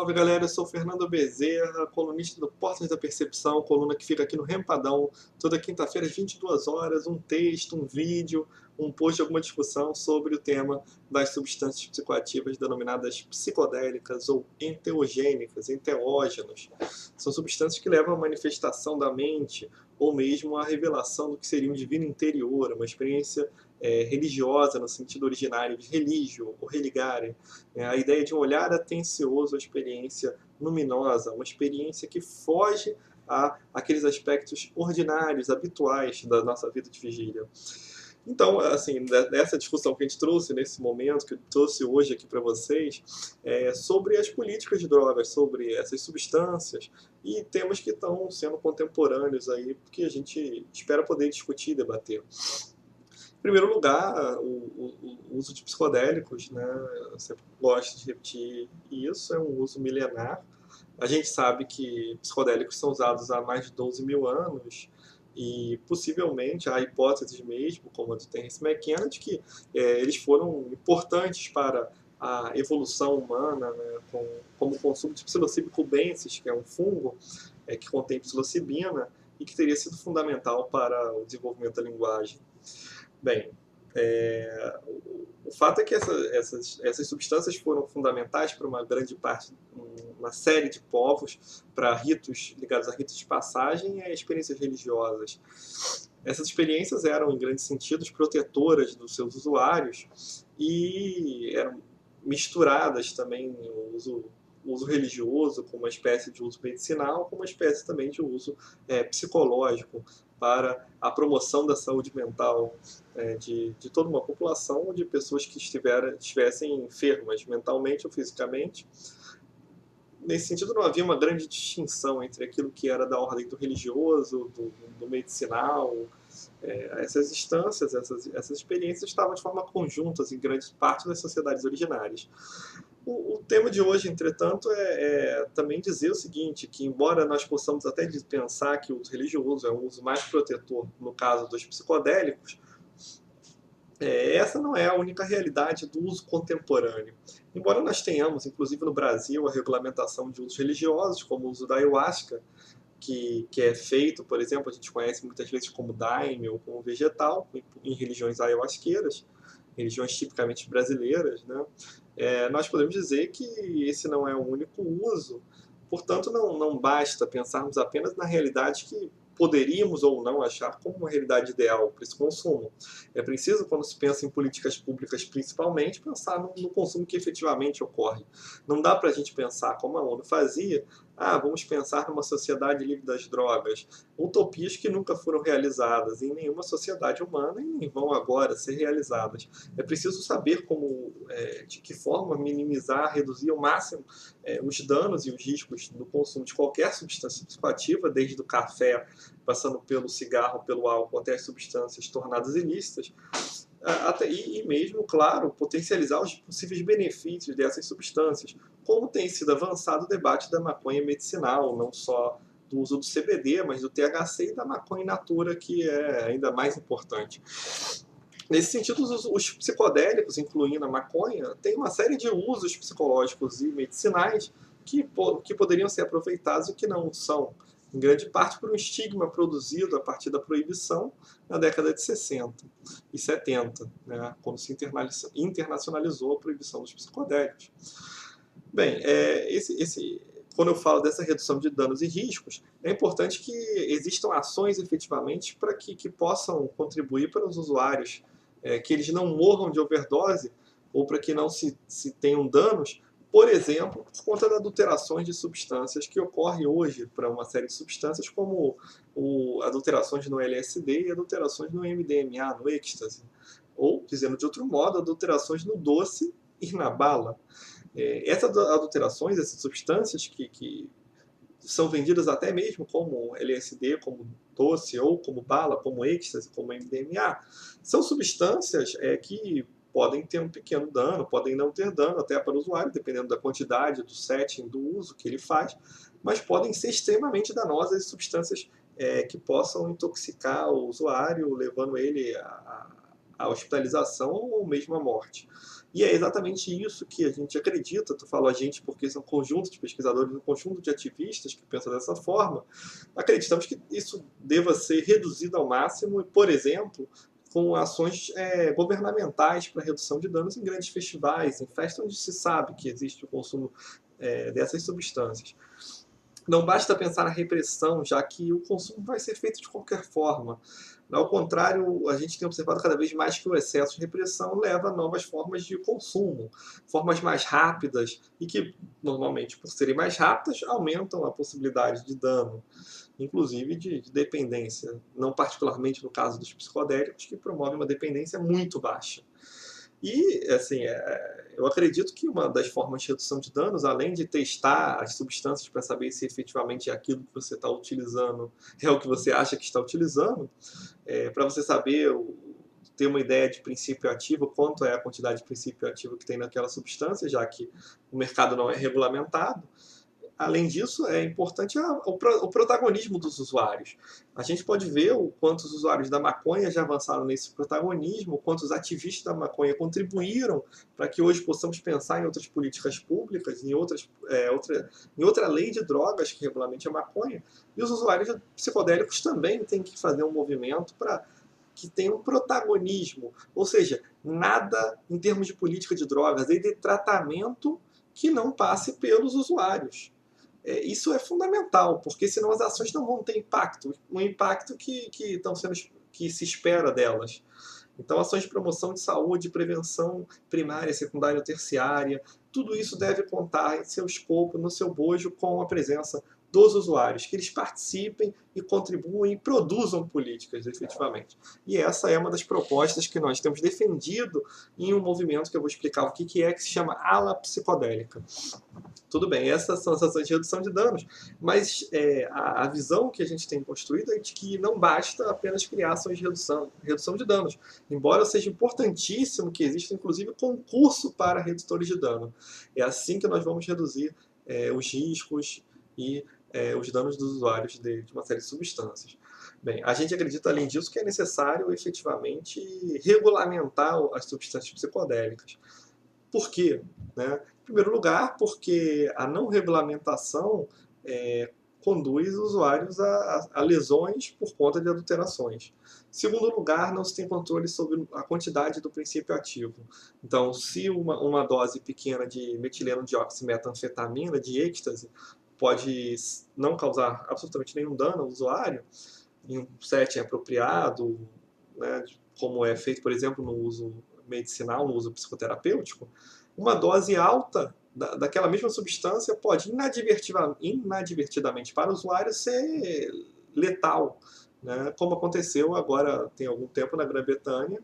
Salve galera, eu sou o Fernando Bezerra, colunista do Portas da Percepção, coluna que fica aqui no Rempadão, toda quinta-feira às 22 horas, um texto, um vídeo, um post, alguma discussão sobre o tema das substâncias psicoativas denominadas psicodélicas ou enteogênicas, enteógenos. São substâncias que levam à manifestação da mente ou mesmo à revelação do que seria um divino interior, uma experiência religiosa no sentido originário de religio ou religare, a ideia de um olhar atencioso à experiência luminosa, uma experiência que foge àqueles aspectos ordinários, habituais da nossa vida de vigília. Então, assim, dessa discussão que a gente trouxe nesse momento, que eu trouxe hoje aqui para vocês, sobre as políticas de drogas, sobre essas substâncias e temas que estão sendo contemporâneos aí, que a gente espera poder discutir e debater. Em primeiro lugar, o uso de psicodélicos, né? Eu sempre gosto de repetir isso, é um uso milenar. A gente sabe que psicodélicos são usados há mais de 12 mil anos e possivelmente há hipóteses mesmo, como a do Terence McKenna, de que eles foram importantes para a evolução humana, né? Como o consumo de psilocybe cubensis, que é um fungo que contém psilocibina e que teria sido fundamental para o desenvolvimento da linguagem. Bem, o fato é que essas substâncias foram fundamentais para uma grande parte, uma série de povos, para ritos ligados a ritos de passagem e experiências religiosas. Essas experiências eram, em grandes sentidos, protetoras dos seus usuários e eram misturadas também o uso religioso com uma espécie de uso medicinal, com uma espécie também de uso psicológico para a promoção da saúde mental de toda uma população ou de pessoas que estivessem enfermas mentalmente ou fisicamente. Nesse sentido, não havia uma grande distinção entre aquilo que era da ordem do religioso, do medicinal. Essas instâncias, essas experiências estavam de forma conjuntas em grande parte das sociedades originárias. O tema de hoje, entretanto, também dizer o seguinte, que embora nós possamos até pensar que o uso religioso é um uso mais protetor no caso dos psicodélicos, essa não é a única realidade do uso contemporâneo. Embora nós tenhamos, inclusive no Brasil, a regulamentação de usos religiosos, como o uso da ayahuasca, que é feito, por exemplo, a gente conhece muitas vezes como daime ou como vegetal, em religiões ayahuasqueiras, religiões tipicamente brasileiras, né? Nós podemos dizer que esse não é o único uso, portanto, não basta pensarmos apenas na realidade que poderíamos ou não achar como uma realidade ideal para esse consumo. É preciso, quando se pensa em políticas públicas, principalmente, pensar no consumo que efetivamente ocorre. Não dá para a gente pensar como a ONU fazia, vamos pensar numa sociedade livre das drogas. Utopias que nunca foram realizadas em nenhuma sociedade humana e nem vão agora ser realizadas. É preciso saber de que forma minimizar, reduzir ao máximo os danos e os riscos do consumo de qualquer substância psicoativa, desde o café, passando pelo cigarro, pelo álcool, até as substâncias tornadas ilícitas, e mesmo, claro, potencializar os possíveis benefícios dessas substâncias, como tem sido avançado o debate da maconha medicinal, não só do uso do CBD, mas do THC e da maconha in natura, que é ainda mais importante. Nesse sentido, os psicodélicos, incluindo a maconha, têm uma série de usos psicológicos e medicinais que poderiam ser aproveitados e que não são, em grande parte por um estigma produzido a partir da proibição na década de 60 e 70, né, quando se internacionalizou a proibição dos psicodélicos. Bem, quando eu falo dessa redução de danos e riscos, é importante que existam ações efetivamente para que possam contribuir para os usuários, que eles não morram de overdose ou para que não se tenham danos, por exemplo, por conta das adulterações de substâncias que ocorrem hoje para uma série de substâncias, como adulterações no LSD e adulterações no MDMA, no êxtase. Ou, dizendo de outro modo, adulterações no doce e na bala. Essas adulterações, essas substâncias que são vendidas até mesmo como LSD, como doce, ou como bala, como êxtase, como MDMA, são substâncias que podem ter um pequeno dano, podem não ter dano até para o usuário, dependendo da quantidade, do setting, do uso que ele faz, mas podem ser extremamente danosas substâncias que possam intoxicar o usuário, levando ele a hospitalização ou mesmo a morte. E é exatamente isso que a gente acredita, tu fala a gente porque são um conjunto de pesquisadores, um conjunto de ativistas que pensam dessa forma, acreditamos que isso deva ser reduzido ao máximo, por exemplo, com ações governamentais para redução de danos em grandes festivais, em festas onde se sabe que existe o consumo dessas substâncias. Não basta pensar na repressão, já que o consumo vai ser feito de qualquer forma. Ao contrário, a gente tem observado cada vez mais que o excesso de repressão leva a novas formas de consumo, formas mais rápidas e que, normalmente, por serem mais rápidas, aumentam a possibilidade de dano, inclusive de dependência, não particularmente no caso dos psicodélicos, que promovem uma dependência muito baixa. E, assim, eu acredito que uma das formas de redução de danos, além de testar as substâncias para saber se efetivamente é aquilo que você está utilizando, é o que você acha que está utilizando, para você saber, ter uma ideia de princípio ativo, quanto é a quantidade de princípio ativo que tem naquela substância, já que o mercado não é regulamentado. Além disso, é importante o protagonismo dos usuários. A gente pode ver o quanto os usuários da maconha já avançaram nesse protagonismo, o quanto os ativistas da maconha contribuíram para que hoje possamos pensar em outras políticas públicas, em outra lei de drogas que regulamente a maconha. E os usuários psicodélicos também têm que fazer um movimento para que tenha um protagonismo, ou seja, nada em termos de política de drogas e de tratamento que não passe pelos usuários. Isso é fundamental, porque senão as ações não vão ter impacto, o impacto que se espera delas. Então, ações de promoção de saúde, prevenção primária, secundária e terciária, tudo isso deve contar em seu escopo, no seu bojo, com a presença dos usuários, que eles participem e contribuem e produzam políticas, efetivamente. E essa é uma das propostas que nós temos defendido em um movimento que eu vou explicar o que é, que se chama ala psicodélica. Tudo bem, essas são as ações de redução de danos, mas a visão que a gente tem construído é de que não basta apenas criar ações de redução de danos, embora seja importantíssimo que exista, inclusive, concurso para redutores de dano. É assim que nós vamos reduzir os riscos e os danos dos usuários de uma série de substâncias. Bem, a gente acredita, além disso, que é necessário, efetivamente, regulamentar as substâncias psicodélicas. Por quê? Né? Em primeiro lugar, porque a não regulamentação conduz usuários a lesões por conta de adulterações. Em segundo lugar, não se tem controle sobre a quantidade do princípio ativo. Então, se uma dose pequena de metileno dioximetanfetamina, de êxtase, pode não causar absolutamente nenhum dano ao usuário, em um setting apropriado, né, como é feito, por exemplo, no uso medicinal, no uso psicoterapêutico, uma dose alta daquela mesma substância pode inadvertidamente para o usuário ser letal, né, como aconteceu agora tem algum tempo na Grã-Bretanha,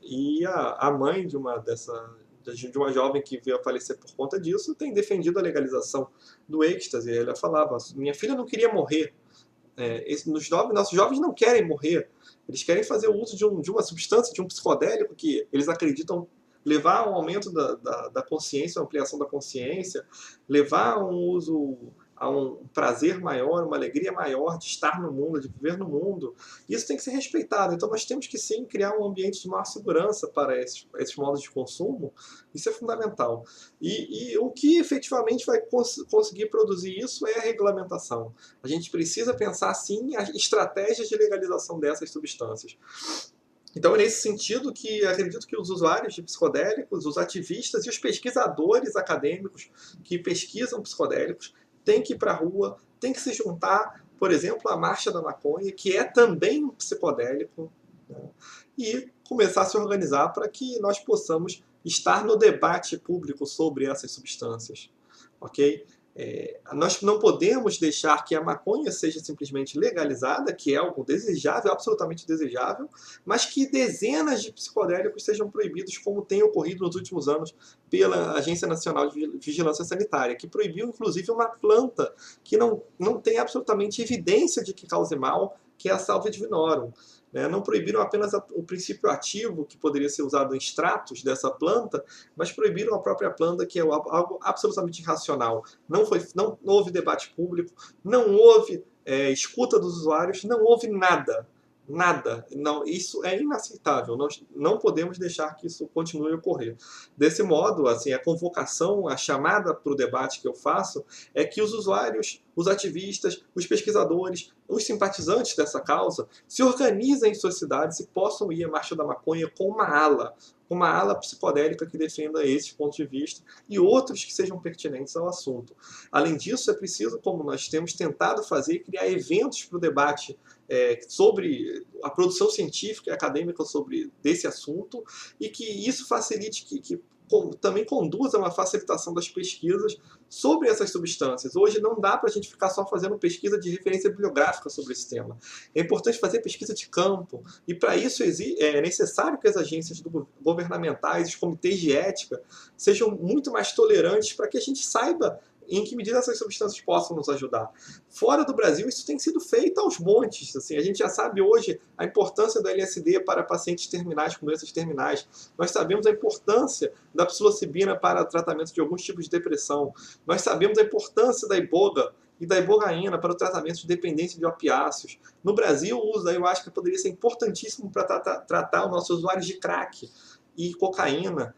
e a mãe de uma jovem que veio a falecer por conta disso tem defendido a legalização do êxtase. Ela falava, minha filha não queria morrer. Nossos jovens não querem morrer. Eles querem fazer o uso de uma substância, de um psicodélico que eles acreditam levar a um aumento da consciência, uma ampliação da consciência, levar a um prazer maior, uma alegria maior de estar no mundo, de viver no mundo. Isso tem que ser respeitado. Então nós temos que sim criar um ambiente de maior segurança para esses modos de consumo. Isso é fundamental. E o que efetivamente vai conseguir produzir isso é a regulamentação. A gente precisa pensar sim as estratégias de legalização dessas substâncias. Então, é nesse sentido que acredito que os usuários de psicodélicos, os ativistas e os pesquisadores acadêmicos que pesquisam psicodélicos têm que ir para a rua, têm que se juntar, por exemplo, à Marcha da Maconha, que é também um psicodélico, né, e começar a se organizar para que nós possamos estar no debate público sobre essas substâncias. Ok? Nós não podemos deixar que a maconha seja simplesmente legalizada, que é algo desejável, absolutamente desejável, mas que dezenas de psicodélicos sejam proibidos, como tem ocorrido nos últimos anos pela Agência Nacional de Vigilância Sanitária, que proibiu inclusive uma planta que não tem absolutamente evidência de que cause mal, que é a Salvia divinorum. Não proibiram apenas o princípio ativo, que poderia ser usado em extratos dessa planta, mas proibiram a própria planta, que é algo absolutamente irracional. Não houve debate público, não houve escuta dos usuários, não houve nada. Nada. Não, isso é inaceitável. Nós não podemos deixar que isso continue a ocorrer. Desse modo, assim, a convocação, a chamada para o debate que eu faço é que os usuários, os ativistas, os pesquisadores, os simpatizantes dessa causa se organizem em suas cidades e possam ir à Marcha da Maconha com uma ala psicodélica que defenda esse ponto de vista e outros que sejam pertinentes ao assunto. Além disso, é preciso, como nós temos tentado fazer, criar eventos para o debate sobre a produção científica e acadêmica desse assunto e que isso facilite, também conduza a uma facilitação das pesquisas sobre essas substâncias. Hoje não dá para a gente ficar só fazendo pesquisa de referência bibliográfica sobre esse tema. É importante fazer pesquisa de campo e para isso é necessário que as agências governamentais, os comitês de ética, sejam muito mais tolerantes para que a gente saiba em que medida essas substâncias possam nos ajudar. Fora do Brasil, isso tem sido feito aos montes. Assim, a gente já sabe hoje a importância do LSD para pacientes terminais com doenças terminais. Nós sabemos a importância da psilocibina para tratamento de alguns tipos de depressão. Nós sabemos a importância da iboga e da ibogaína para o tratamento de dependência de opiáceos. No Brasil, o uso da ayahuasca poderia ser importantíssimo para tratar os nossos usuários de crack e cocaína.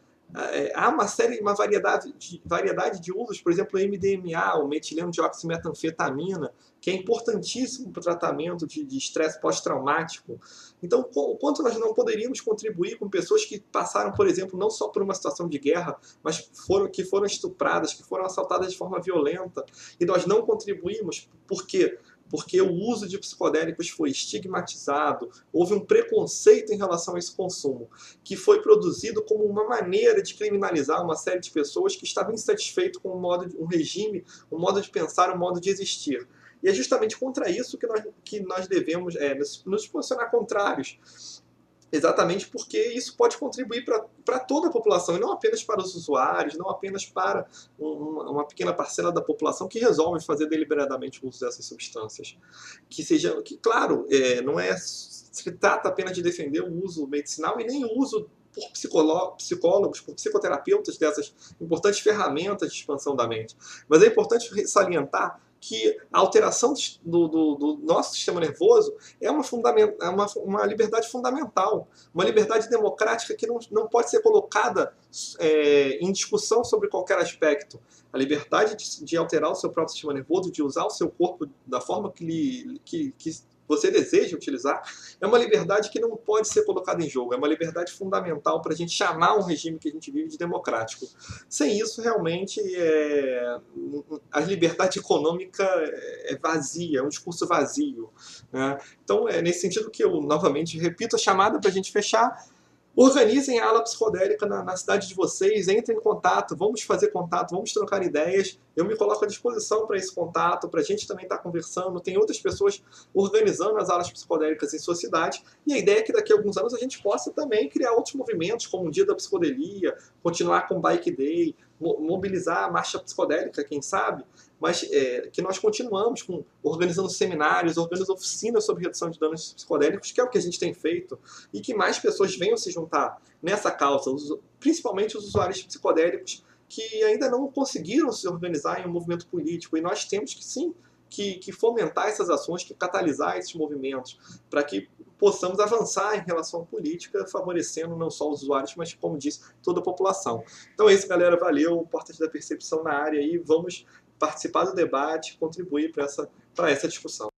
Há uma variedade de usos, por exemplo, o MDMA, o metileno dioximetanfetamina, que é importantíssimo para o tratamento de estresse pós-traumático. Então, o quanto nós não poderíamos contribuir com pessoas que passaram, por exemplo, não só por uma situação de guerra, mas que foram estupradas, que foram assaltadas de forma violenta, e nós não contribuímos, por quê? Porque o uso de psicodélicos foi estigmatizado, houve um preconceito em relação a esse consumo, que foi produzido como uma maneira de criminalizar uma série de pessoas que estavam insatisfeitas com um regime, um modo de pensar, um modo de existir. E é justamente contra isso que nós devemos nos posicionar contrários. Exatamente porque isso pode contribuir para toda a população, e não apenas para os usuários, não apenas para uma pequena parcela da população que resolve fazer deliberadamente o uso dessas substâncias. Claro, não se trata apenas de defender o uso medicinal e nem o uso por psicólogos, por psicoterapeutas dessas importantes ferramentas de expansão da mente. Mas é importante salientar que a alteração do nosso sistema nervoso é uma liberdade fundamental, uma liberdade democrática que não pode ser colocada em discussão sobre qualquer aspecto. A liberdade de alterar o seu próprio sistema nervoso, de usar o seu corpo da forma que você deseja utilizar, é uma liberdade que não pode ser colocada em jogo, é uma liberdade fundamental para a gente chamar um regime que a gente vive de democrático. Sem isso, realmente, a liberdade econômica é vazia, é um discurso vazio, né? Então, é nesse sentido que eu, novamente, repito a chamada para a gente fechar. Organizem a ala psicodélica na cidade de vocês, entrem em contato, vamos fazer contato, vamos trocar ideias. Eu me coloco à disposição para esse contato, para a gente também estar conversando. Tem outras pessoas organizando as alas psicodélicas em sua cidade. E a ideia é que daqui a alguns anos a gente possa também criar outros movimentos, como o Dia da Psicodelia, continuar com o Bike Day, mobilizar a marcha psicodélica, quem sabe, mas que nós continuamos organizando seminários, organizando oficinas sobre redução de danos psicodélicos, que é o que a gente tem feito, e que mais pessoas venham se juntar nessa causa, principalmente os usuários psicodélicos que ainda não conseguiram se organizar em um movimento político, e nós temos que sim, que fomentar essas ações, que catalisar esses movimentos, para que possamos avançar em relação à política, favorecendo não só os usuários, mas, como disse, toda a população. Então é isso, galera. Valeu. Portas da Percepção na área aí. Vamos participar do debate, contribuir para essa discussão.